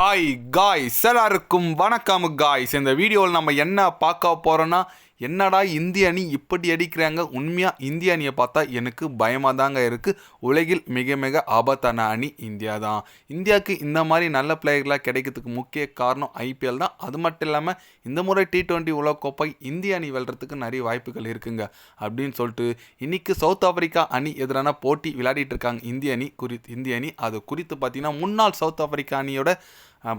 Hi guys, எல்லாருக்கும் வணக்கம் guys. இந்த வீடியோவில் நம்ம என்ன பார்க்க போகிறோன்னா, என்னடா இந்திய அணி இப்படி அடிக்கிறாங்க. உண்மையாக இந்திய அணியை பார்த்தா எனக்கு பயமாக தாங்க இருக்குது. உலகில் மிக மிக ஆபத்தான அணி இந்தியா தான். இந்தியாவுக்கு இந்த மாதிரி நல்ல பிளேயர்களாக கிடைக்கிறதுக்கு முக்கிய காரணம் ஐபிஎல் தான். அது மட்டும் இல்லாமல் இந்த முறை T20 உலகக்கோப்பை இந்திய அணி வெல்றதுக்கு நிறைய வாய்ப்புகள் இருக்குங்க அப்படின்னு சொல்லிட்டு இன்றைக்கி சவுத் ஆப்பிரிக்கா அணி எதிரான போட்டி விளையாடிட்டு இருக்காங்க. இந்திய அணி அது குறித்து பார்த்தீங்கன்னா முன்னாள் சவுத் ஆப்பிரிக்கா அணியோட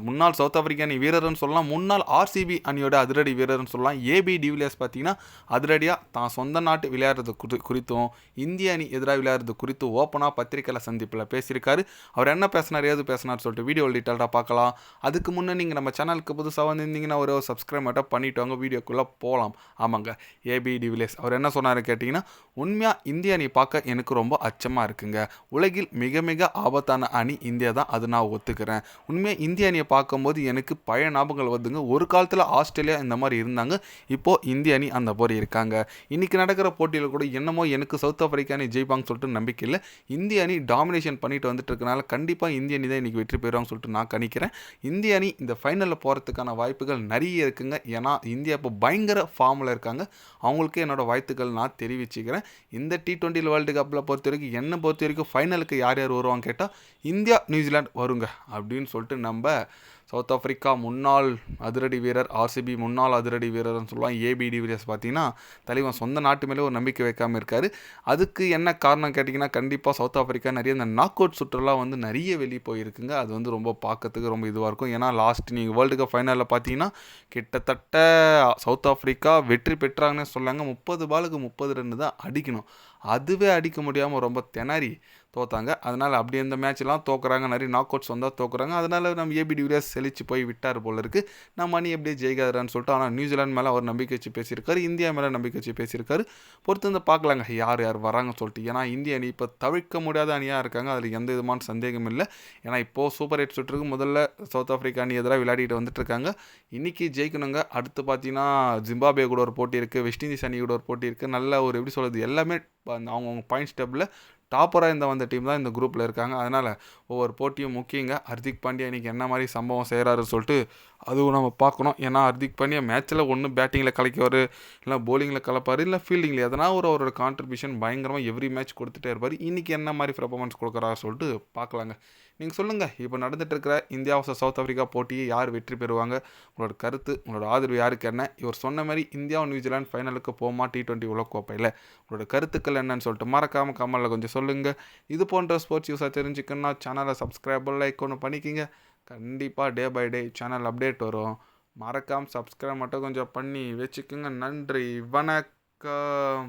முன்னாள் சவுத் ஆப்பிரிக்கா அணி வீரர்னு சொல்லலாம், முன்னாள் ஆர்சிபி அணியோட அதிரடி வீரர்னு சொல்லலாம். ஏபி டிவிலியர்ஸ் பார்த்தீங்கன்னா அதிரடியாக தான் சொந்த நாட்டு விளையாடுறது குறித்தும் இந்திய அணி எதிராக விளையாடுறது குறித்து ஓப்பனாக பத்திரிக்கையில் சந்திப்பில் பேசியிருக்காரு. அவர் என்ன பேசினார், ஏது பேசினார் சொல்லிட்டு வீடியோ டீட்டெயிலாக பார்க்கலாம். அதுக்கு முன்னே நீங்கள் நம்ம சேனலுக்கு புதுசாக வந்திருந்தீங்கன்னா ஒரு சப்ஸ்கிரைப் மட்டும் பண்ணிவிட்டு வாங்க, வீடியோக்குள்ளே போகலாம். ஆமாங்க, ஏபி டிவிலியர்ஸ் அவர் என்ன சொன்னார் கேட்டிங்கன்னா, உண்மையாக இந்திய அணி பார்க்க எனக்கு ரொம்ப அச்சமாக இருக்குங்க. உலகில் மிக மிக ஆபத்தான அணி இந்தியா தான், அது நான் ஒத்துக்கிறேன். உண்மையாக இந்திய அணியை பார்க்கும்போது எனக்கு பழைய ஞாபகங்கள் வருதுங்க. ஒரு காலத்தில் ஆஸ்திரேலியா இந்த மாதிரி இருந்தாங்க, இப்போது இந்திய அணி அந்த போரி இருக்காங்க. இன்றைக்கி நடக்கிற போட்டியில் கூட என்னமோ எனக்கு சவுத் ஆப்பிரிக்கா அணி ஜெயிப்பாங்கன்னு சொல்லிட்டு நம்பிக்கை இல்லை. இந்திய அணி டாமினேஷன் பண்ணிட்டு வந்துட்டு இருக்கனால கண்டிப்பாக இந்திய அணி தான் இன்றைக்கி வெற்றி பெறுவாங்கன்னு சொல்லிட்டு நான் கணிக்கிறேன். இந்திய அணி இந்த ஃபைனலில் போகிறதுக்கான வாய்ப்புகள் நிறைய இருக்குங்க. ஏன்னா இந்தியா இப்போ பயங்கர ஃபார்மில் இருக்காங்க. அவங்களுக்கு என்னோடய வாழ்த்துக்கள் நான் தெரிவிச்சுக்கிறேன். இந்த T20 வேர்ல்டு கப்பில் பொறுத்த வரைக்கும் என்னை பொறுத்த வரைக்கும் ஃபைனலுக்கு யார் யார் வருவாங்க கேட்டால் இந்தியா நியூசிலாந்து வருங்க அப்படின்னு சொல்லிட்டு நம்ம சவுத் ஆப்பிரிக்கா முன்னாள் அதிரடி வீரர், ஆர்சிபி முன்னாள் அதிரடி வீரர்னு சொல்லுவாங்க ஏபி டிவிலியர்ஸ் பார்த்தீங்கன்னா தலைவன் சொந்த நாட்டு மேலே ஒரு நம்பிக்கை வைக்காமல் இருக்கார். அதுக்கு என்ன காரணம் கேட்டிங்கன்னா, கண்டிப்பாக சவுத் ஆப்பிரிக்கா நிறைய இந்த நாக் அவுட் சுற்றுலாம் நிறைய வெளியே போயிருக்குங்க. அது ரொம்ப பார்க்கறதுக்கு ரொம்ப இதுவாக இருக்கும். ஏன்னா லாஸ்ட் நீங்கள் வேர்ல்டு கப் ஃபைனலில் பார்த்தீங்கன்னா கிட்டத்தட்ட சவுத் ஆப்பிரிக்கா வெற்றி பெற்றாங்கன்னு சொல்லாங்க. 30 பாலுக்கு 30 ரன் தான் அடிக்கணும். அதுவே அடிக்க முடியாமல் ரொம்ப திணறி தோத்தாங்க. அதனால் அப்படி இந்த மேட்ச்லாம் தோக்குறாங்க, நிறைய நாக் அவுட்ஸ் வந்தால் தோக்குறாங்க. அதனால் நம்ம ஏபி டிவிலியர்ஸ் செழிச்சு போய் விட்டார் போல இருக்குது. நம்ம அணி எப்படியே ஜெயிக்காதான்னு சொல்லிட்டு. ஆனால் நியூசிலாந்து மேலே அவர் நம்பிக்கை வச்சு பேசியிருக்காரு, இந்தியா மேலே நம்பிக்கை வச்சு பேசியிருக்காரு. பொறுத்து வந்து பார்க்கலாங்க யார் யார் வராங்கன்னு சொல்லிட்டு. ஏன்னா இந்திய அணி இப்போ தவிர்க்க முடியாத அணியாக இருக்காங்க, அதில் எந்த விதமான சந்தேகமும் இல்லை. ஏன்னா இப்போது சூப்பர் 8 சுற்றுக்கு முதல்ல சவுத் ஆப்பிரிக்கா அணி எதிராக விளையாடிட்டு வந்துட்டுருக்காங்க. இன்றைக்கி ஜெயிக்கணுங்க. அடுத்து பார்த்தீங்கன்னா ஜிம்பாப்வே கூட ஒரு போட்டி இருக்குது, வெஸ்ட் இண்டீஸ் அணி கூட ஒரு போட்டி இருக்குது. நல்ல ஒரு எப்படி சொல்கிறது, எல்லாமே அவங்கவுங்க பாயிண்ட்ஸ் டேபிளில் டாப்பராக வந்த டீம் தான் இந்த குரூப்பில் இருக்காங்க. அதனால் ஒவ்வொரு போட்டியும் முக்கியங்க. ஹர்திக் பாண்டியா இன்றைக்கி என்ன மாதிரி சம்பவம் செய்கிறாரு சொல்லிட்டு அதுவும் நம்ம பார்க்கணும். ஏன்னா ஹர்திக் பாண்டியா மேட்ச்சில் ஒன்று பேட்டிங்கில் கலக்குவார், இல்லை போலிங்கில் கலப்பார், இல்லை ஃபீல்டிங்கில் எதனா அவரோட கான்ட்ரிபியூஷன் பயங்கரமாக எவ்ரி மேட்ச் கொடுத்துட்டே இருப்பார். இன்றைக்கி என்ன மாதிரி பர்ஃபார்மன்ஸ் கொடுக்குறாரு சொல்லிட்டு பார்க்கலாங்க. நீங்கள் சொல்லுங்கள், இப்போ நடந்துட்டு இருக்கிற இந்தியா vs சவுத் ஆப்பிரிக்கா போட்டியை யார் வெற்றி பெறுவாங்க? உங்களோட கருத்து, உங்களோட ஆதரவு யாருக்கு என்ன? இவர் சொன்ன மாதிரி இந்தியா நியூசிலாந்து ஃபைனலுக்கு போமா T20 உலகக்கோப்பையில்? உங்களோட கருத்துக்கள் என்னன்னு சொல்லிட்டு மறக்காமல் கமெண்ட்டில் கொஞ்சம் சொல்லுங்கள். இது போன்ற ஸ்போர்ட்ஸ் யூஸாக தெரிஞ்சுக்கணுன்னா சேனலை சப்ஸ்கிரைப் லைக் ஒன்று பண்ணிக்கிங்க. கண்டிப்பாக day by day channel update வரும். மறக்காமல் சப்ஸ்கிரைப் மட்டும் கொஞ்சம் பண்ணி வச்சுக்கோங்க. நன்றி, வணக்கம்.